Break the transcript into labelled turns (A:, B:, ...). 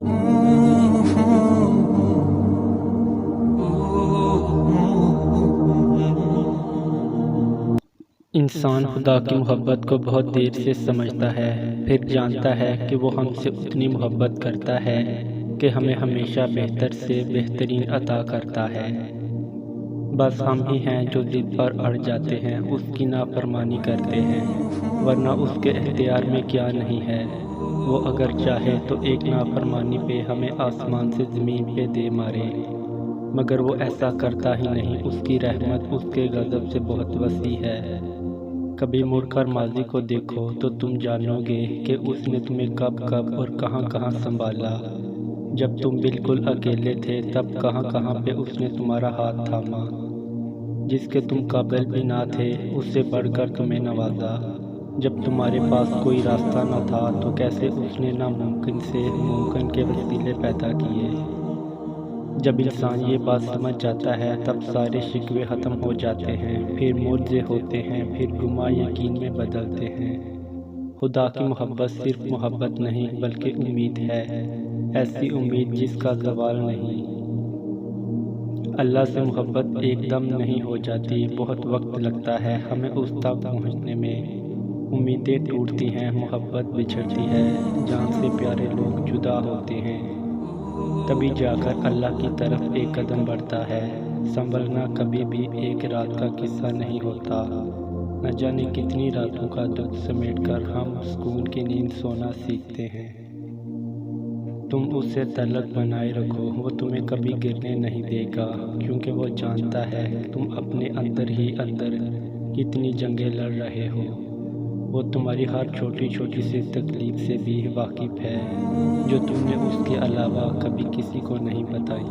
A: انسان خدا کی محبت کو بہت دیر سے سمجھتا ہے، پھر جانتا ہے کہ وہ ہم سے اتنی محبت کرتا ہے کہ ہمیں ہمیشہ بہتر سے بہترین عطا کرتا ہے۔ بس ہم ہی ہیں جو ضد پر اڑ جاتے ہیں، اس کی نافرمانی کرتے ہیں، ورنہ اس کے اختیار میں کیا نہیں ہے۔ وہ اگر چاہے تو ایک نافرمانی پہ ہمیں آسمان سے زمین پہ دے مارے، مگر وہ ایسا کرتا ہی نہیں۔ اس کی رحمت اس کے غضب سے بہت وسیع ہے۔ کبھی مڑ کر ماضی کو دیکھو تو تم جانو گے کہ اس نے تمہیں کب کب اور کہاں کہاں سنبھالا۔ جب تم بالکل اکیلے تھے تب کہاں کہاں پہ اس نے تمہارا ہاتھ تھاما۔ جس کے تم قابل بھی نہ تھے اس سے بڑھ کر تمہیں نوازا۔ جب تمہارے پاس کوئی راستہ نہ تھا تو کیسے اس نے ناممکن سے ممکن کے وسیلے پیدا کیے۔ جب انسان یہ بات سمجھ جاتا ہے تب سارے شکوے ختم ہو جاتے ہیں، پھر معجزے ہوتے ہیں، پھر گماں یقین میں بدلتے ہیں۔ خدا کی محبت صرف محبت نہیں بلکہ امید ہے، ایسی امید جس کا زوال نہیں۔ اللہ سے محبت ایک دم نہیں ہو جاتی، بہت وقت لگتا ہے ہمیں اس تک پہنچنے میں۔ امیدیں ٹوٹتی ہیں، محبت بچھڑتی ہے، جان سے پیارے لوگ جدا ہوتے ہیں، تبھی جا کر اللہ کی طرف ایک قدم بڑھتا ہے۔ سنبھلنا کبھی بھی ایک رات کا قصہ نہیں ہوتا، نہ جانے کتنی راتوں کا دکھ سمیٹ کر ہم سکون کی نیند سونا سیکھتے ہیں۔ تم اسے تعلق بنائے رکھو، وہ تمہیں کبھی گرنے نہیں دے گا، کیونکہ وہ جانتا ہے کہ تم اپنے اندر ہی اندر کتنی جنگیں لڑ رہے ہو۔ وہ تمہاری ہر چھوٹی چھوٹی سی تکلیف سے بھی واقف ہے، جو تم نے اس کے علاوہ کبھی کسی کو نہیں بتائی۔